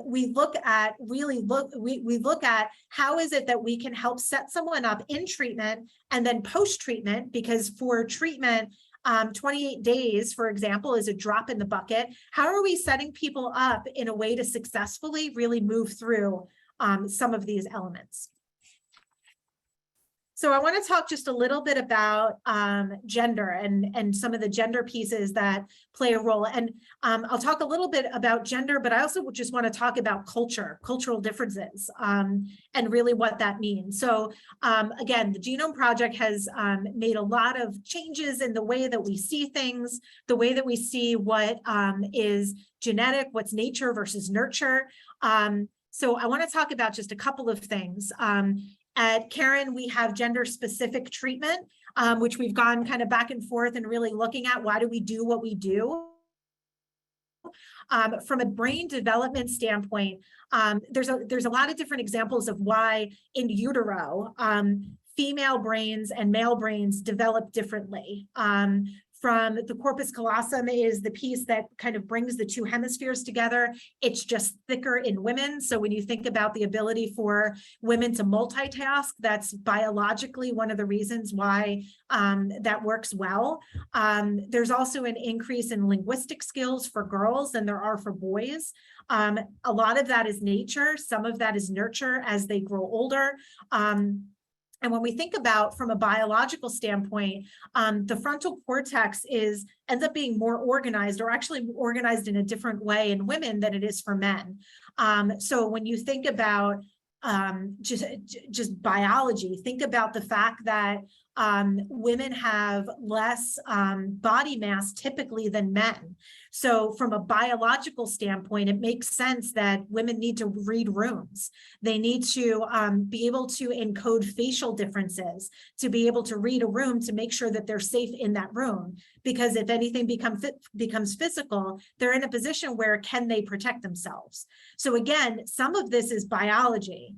We look at how is it that we can help set someone up in treatment and then post-treatment, because for treatment, 28 days, for example, is a drop in the bucket. How are we setting people up in a way to successfully really move through some of these elements? So I want to talk just a little bit about gender and some of the gender pieces that play a role. And I'll talk a little bit about gender, but I also just want to talk about cultural differences, and really what that means. So again, the Genome Project has made a lot of changes in the way that we see things, the way that we see what is genetic, what's nature versus nurture. So I want to talk about just a couple of things. At Caron, we have gender-specific treatment, which we've gone kind of back and forth and really looking at why do we do what we do. From a brain development standpoint, there's a lot of different examples of why in utero, female brains and male brains develop differently. From the corpus callosum is the piece that kind of brings the two hemispheres together. It's just thicker in women. So when you think about the ability for women to multitask, that's biologically one of the reasons why that works well. There's also an increase in linguistic skills for girls than there are for boys. A lot of that is nature. Some of that is nurture as they grow older. And when we think about from a biological standpoint, the frontal cortex ends up being more organized, or actually organized in a different way in women than it is for men. So when you think about just biology, think about the fact that women have less body mass typically than men. So from a biological standpoint, it makes sense that women need to read rooms. They need to be able to encode facial differences, to be able to read a room to make sure that they're safe in that room. Because if anything becomes physical, they're in a position where can they protect themselves? So again, some of this is biology.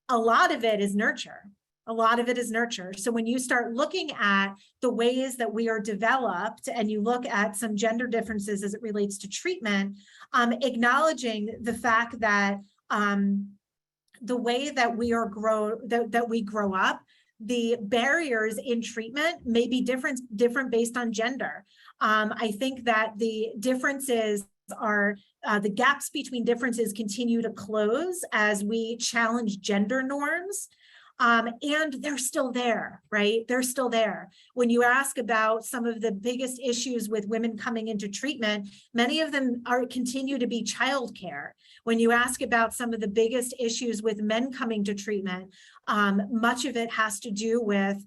A lot of it is nurture. A lot of it is nurture. So when you start looking at the ways that we are developed and you look at some gender differences as it relates to treatment, acknowledging the fact that the way that we grow up, the barriers in treatment may be different based on gender. I think that the differences are, the gaps between differences continue to close as we challenge gender norms. And they're still there, right? They're still there. When you ask about some of the biggest issues with women coming into treatment, many of them continue to be childcare. When you ask about some of the biggest issues with men coming to treatment, much of it has to do with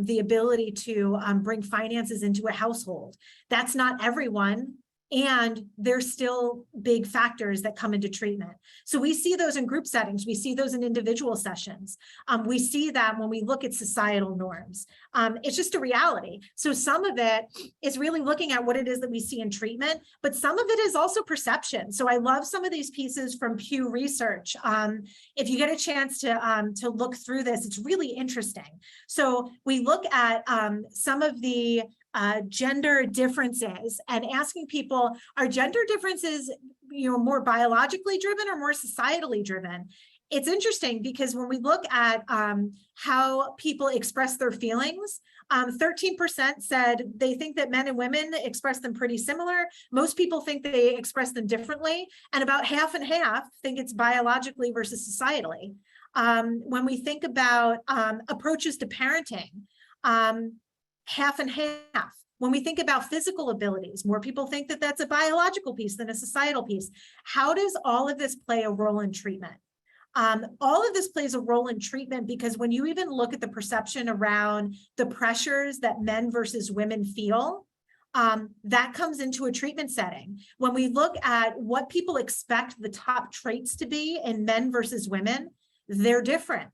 the ability to bring finances into a household. That's not everyone. And there's still big factors that come into treatment. So we see those in group settings. We see those in individual sessions. We see that when we look at societal norms. It's just a reality. So some of it is really looking at what it is that we see in treatment, but some of it is also perception. So I love some of these pieces from Pew Research. If you get a chance to look through this, it's really interesting. So we look at some of the gender differences and asking people, are gender differences, more biologically driven or more societally driven? It's interesting because when we look at how people express their feelings, 13% said they think that men and women express them pretty similar. Most people think they express them differently, and about half and half think it's biologically versus societally. When we think about approaches to parenting, half and half. When we think about physical abilities, more people think that that's a biological piece than a societal piece. How does all of this play a role in treatment? All of this plays a role in treatment because when you even look at the perception around the pressures that men versus women feel, that comes into a treatment setting. When we look at what people expect the top traits to be in men versus women, they're different.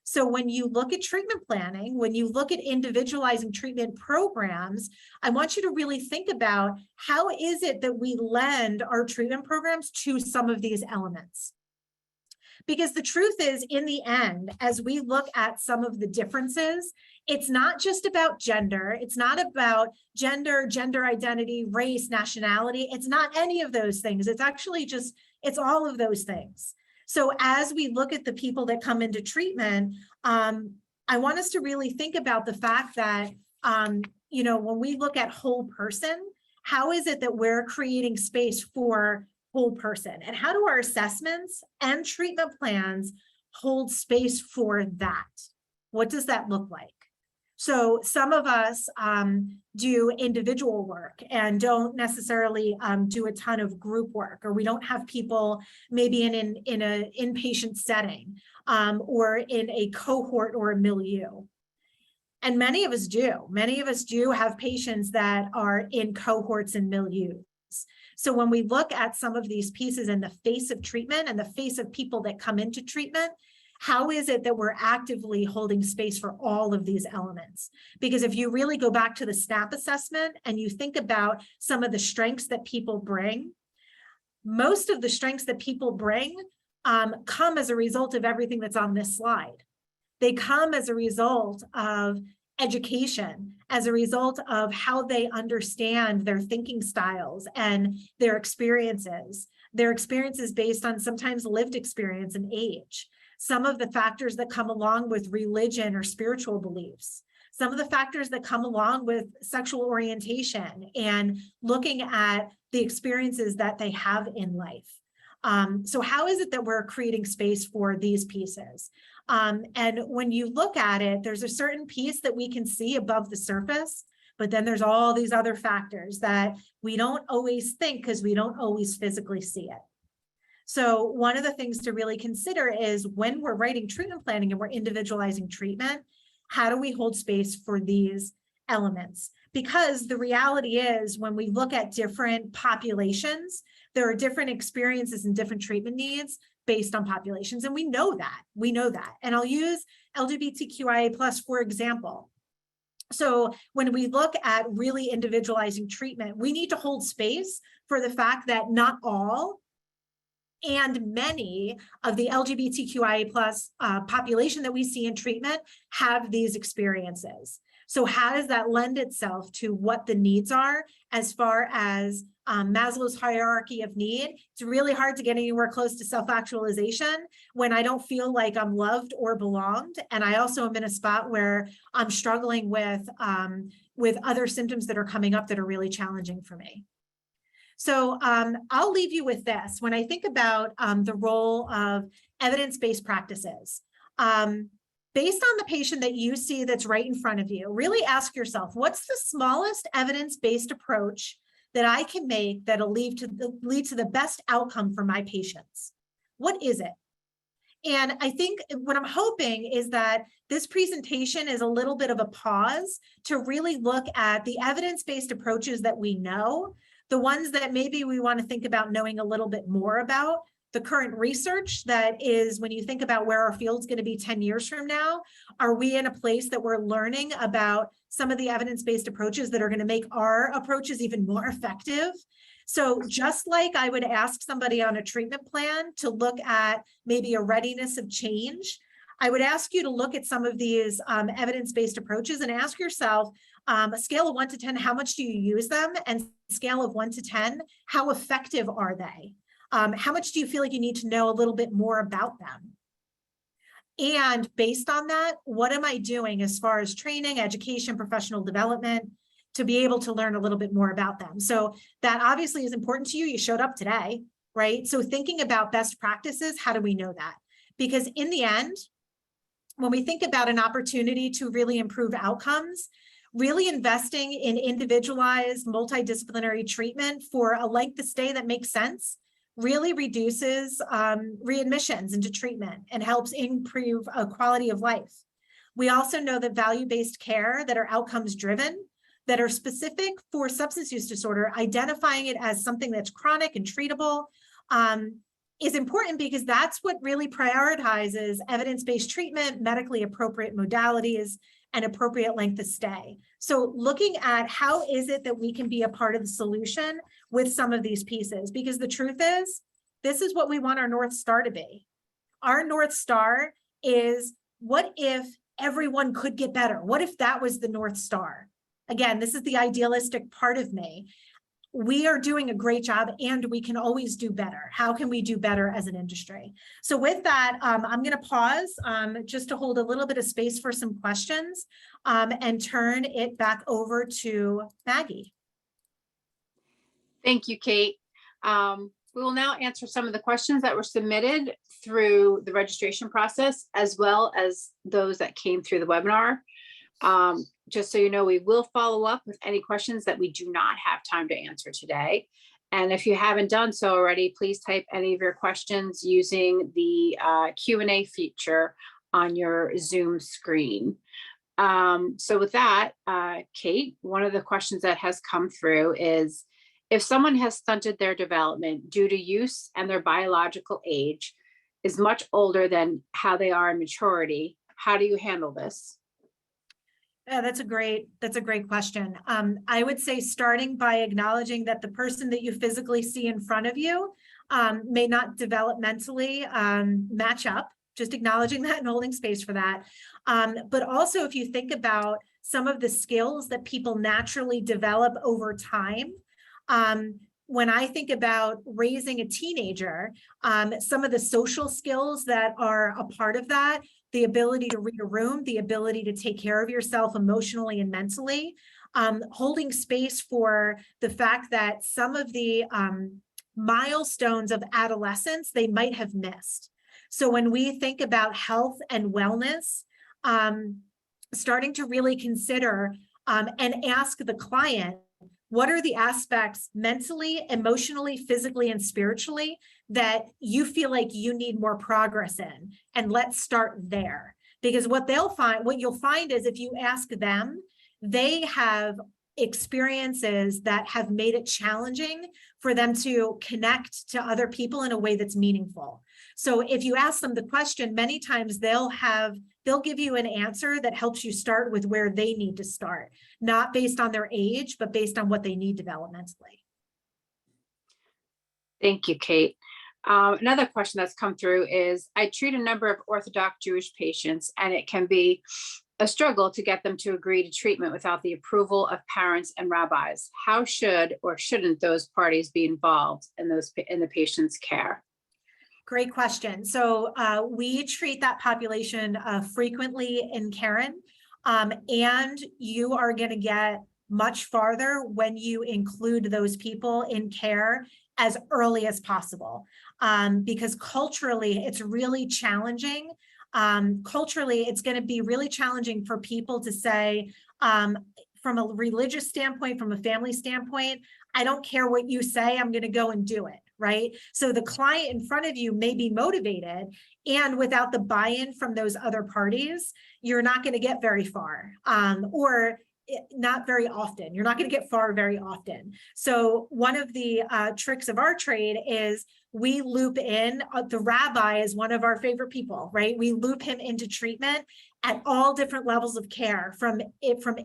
So when you look at treatment planning, when you look at individualizing treatment programs, I want you to really think about how is it that we lend our treatment programs to some of these elements. Because the truth is, in the end, as we look at some of the differences, it's not just about gender. It's not about gender identity, race, nationality. It's not any of those things. It's actually just, it's all of those things. So as we look at the people that come into treatment, I want us to really think about the fact that, when we look at whole person, how is it that we're creating space for whole person? And how do our assessments and treatment plans hold space for that? What does that look like? So some of us do individual work and don't necessarily do a ton of group work, or we don't have people maybe in an inpatient setting or in a cohort or a milieu. And many of us do. Many of us do have patients that are in cohorts and milieux. So when we look at some of these pieces in the face of treatment and the face of people that come into treatment, how is it that we're actively holding space for all of these elements? Because if you really go back to the SNAP assessment and you think about some of the strengths that people bring, most of the strengths that people bring come as a result of everything that's on this slide. They come as a result of education, as a result of how they understand their thinking styles and their experiences based on sometimes lived experience and age. Some of the factors that come along with religion or spiritual beliefs, some of the factors that come along with sexual orientation and looking at the experiences that they have in life. So how is it that we're creating space for these pieces? And when you look at it, there's a certain piece that we can see above the surface, but then there's all these other factors that we don't always think because we don't always physically see it. So one of the things to really consider is when we're writing treatment planning and we're individualizing treatment, how do we hold space for these elements? Because the reality is when we look at different populations, there are different experiences and different treatment needs based on populations. And we know that. And I'll use LGBTQIA+ for example. So when we look at really individualizing treatment, we need to hold space for the fact that not all and many of the LGBTQIA+ population that we see in treatment have these experiences. So how does that lend itself to what the needs are as far as Maslow's hierarchy of need. It's really hard to get anywhere close to self-actualization when I don't feel like I'm loved or belonged. And I also am in a spot where I'm struggling with other symptoms that are coming up that are really challenging for me. So I'll leave you with this. When I think about the role of evidence-based practices, based on the patient that you see that's right in front of you, really ask yourself, what's the smallest evidence-based approach that I can make that'll lead to the best outcome for my patients? What is it? And I think what I'm hoping is that this presentation is a little bit of a pause to really look at the evidence-based approaches that we know, the ones that maybe we want to think about knowing a little bit more about, the current research that is, when you think about where our field's going to be 10 years from now, are we in a place that we're learning about some of the evidence-based approaches that are going to make our approaches even more effective? So just like I would ask somebody on a treatment plan to look at maybe a readiness of change, I would ask you to look at some of these evidence-based approaches and ask yourself, a scale of 1 to 10, how much do you use them? And scale of 1 to 10, how effective are they? How much do you feel like you need to know a little bit more about them? And based on that, what am I doing as far as training, education, professional development to be able to learn a little bit more about them? So that obviously is important to you. You showed up today, right? So thinking about best practices, how do we know that? Because in the end, when we think about an opportunity to really improve outcomes, really investing in individualized multidisciplinary treatment for a length of stay that makes sense really reduces readmissions into treatment and helps improve quality of life. We also know that value-based care that are outcomes driven, that are specific for substance use disorder, identifying it as something that's chronic and treatable is important, because that's what really prioritizes evidence-based treatment, medically appropriate modalities, and appropriate length of stay. So looking at how is it that we can be a part of the solution with some of these pieces, because the truth is, this is what we want our North Star to be. Our North Star is, what if everyone could get better? What if that was the North Star? Again, this is the idealistic part of me. We are doing a great job and we can always do better. How can we do better as an industry? So with that, I'm going to pause just to hold a little bit of space for some questions and turn it back over to Maggie. Thank you, Kate. We will now answer some of the questions that were submitted through the registration process, as well as those that came through the webinar. Just so you know, we will follow up with any questions that we do not have time to answer today. And if you haven't done so already, please type any of your questions using the Q&A feature on your Zoom screen. So with that, Kate, one of the questions that has come through is, if someone has stunted their development due to use and their biological age is much older than how they are in maturity, how do you handle this? Yeah, that's a great question. I would say starting by acknowledging that the person that you physically see in front of you may not developmentally match up, just acknowledging that and holding space for that. But also, if you think about some of the skills that people naturally develop over time, when I think about raising a teenager, some of the social skills that are a part of that, the ability to read a room, the ability to take care of yourself emotionally and mentally, holding space for the fact that some of the milestones of adolescence they might have missed. So when we think about health and wellness, starting to really consider and ask the client, what are the aspects mentally, emotionally, physically, and spiritually that you feel like you need more progress in? And let's start there. Because what you'll find is, if you ask them, they have experiences that have made it challenging for them to connect to other people in a way that's meaningful. So if you ask them the question, many times they'll give you an answer that helps you start with where they need to start, not based on their age, but based on what they need developmentally. Thank you, Kate. Another question that's come through is, I treat a number of Orthodox Jewish patients, and it can be a struggle to get them to agree to treatment without the approval of parents and rabbis. How should or shouldn't those parties be involved in the patient's care? Great question. So we treat that population frequently in Caron, and you are going to get much farther when you include those people in care as early as possible, because culturally, it's really challenging. Culturally, it's going to be really challenging for people to say, from a religious standpoint, from a family standpoint, I don't care what you say, I'm going to go and do it, right? So the client in front of you may be motivated, and without the buy-in from those other parties, you're not going to get very far, or not very often. You're not going to get far very often. So one of the tricks of our trade is we loop in the rabbi is one of our favorite people, right? We loop him into treatment at all different levels of care, from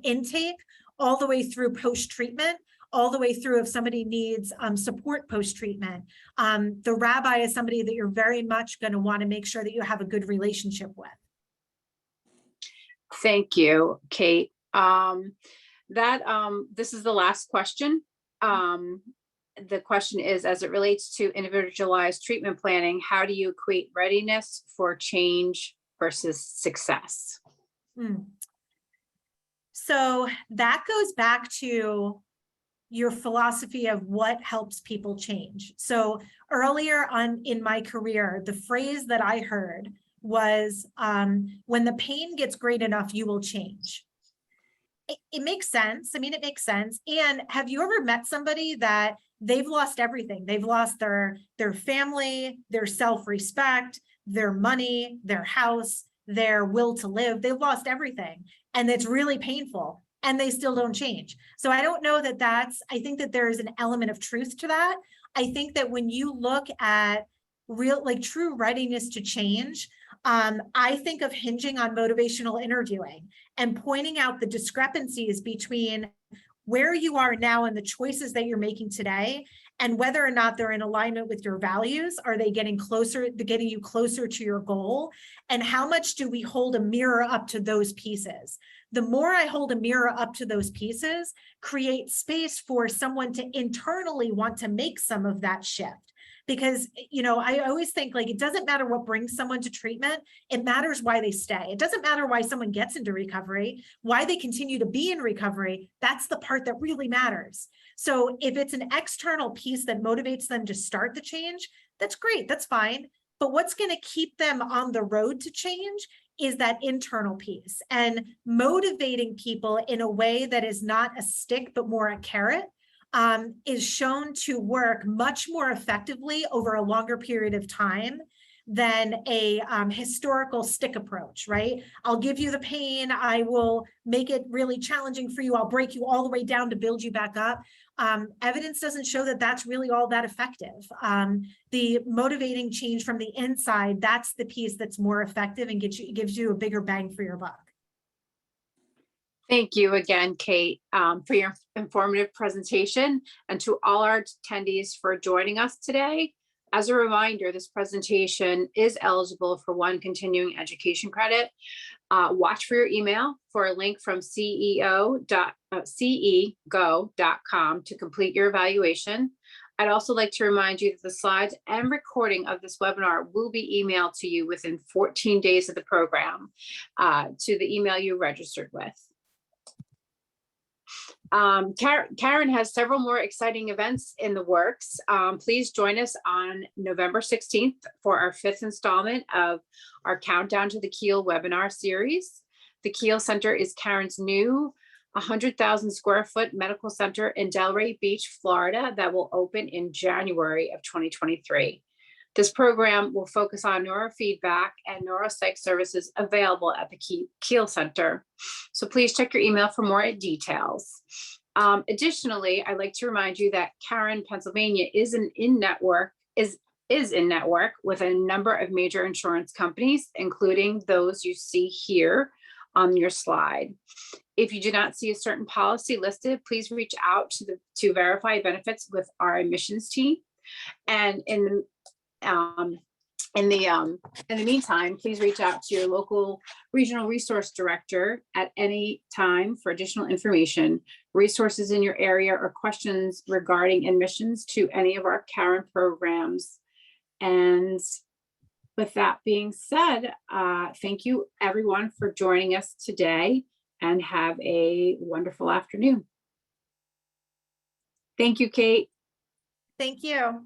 intake all the way through post-treatment, all the way through if somebody needs support post-treatment. The rabbi is somebody that you're very much going to want to make sure that you have a good relationship with. Thank you, Kate. This is the last question. The question is, as it relates to individualized treatment planning, how do you equate readiness for change versus success? So that goes back to your philosophy of what helps people change. So earlier on in my career, the phrase that I heard was, when the pain gets great enough, you will change. It makes sense. I mean, it makes sense. And have you ever met somebody that they've lost everything? They've lost their family, their self-respect, their money, their house, their will to live. They've lost everything. And it's really painful. And they still don't change. So I don't know that I think that there is an element of truth to that. I think that when you look at true readiness to change, I think of hinging on motivational interviewing and pointing out the discrepancies between where you are now and the choices that you're making today, and whether or not they're in alignment with your values. Are they getting you closer to your goal? And how much do we hold a mirror up to those pieces? The more I hold a mirror up to those pieces, create space for someone to internally want to make some of that shift. Because, I always think, like, it doesn't matter what brings someone to treatment. It matters why they stay. It doesn't matter why someone gets into recovery, why they continue to be in recovery. That's the part that really matters. So if it's an external piece that motivates them to start the change, that's great. That's fine. But what's going to keep them on the road to change is that internal piece, and motivating people in a way that is not a stick, but more a carrot. Is shown to work much more effectively over a longer period of time than a historical stick approach, right? I'll give you the pain. I will make it really challenging for you. I'll break you all the way down to build you back up. Evidence doesn't show that that's really all that effective. The motivating change from the inside, that's the piece that's more effective and gives you a bigger bang for your buck. Thank you again, Kate, for your informative presentation, and to all our attendees for joining us today. As a reminder, this presentation is eligible for 1 continuing education credit. Watch for your email for a link from cego.com to complete your evaluation. I'd also like to remind you that the slides and recording of this webinar will be emailed to you within 14 days of the program to the email you registered with. Caron has several more exciting events in the works. Please join us on November 16th for our 5th installment of our Countdown to the Keel webinar series. The Keel Center is Caron's new 100,000 square foot medical center in Delray Beach, Florida, that will open in January of 2023. This program will focus on neurofeedback and neuropsych services available at the Keel Center. So please check your email for more details. Additionally, I'd like to remind you that Caron, Pennsylvania is in network with a number of major insurance companies, including those you see here on your slide. If you do not see a certain policy listed, please reach out to verify benefits with our admissions team. And In the meantime, please reach out to your local regional resource director at any time for additional information, resources in your area, or questions regarding admissions to any of our Caron programs. And with that being said, thank you everyone for joining us today, and have a wonderful afternoon. Thank you, Kate. Thank you.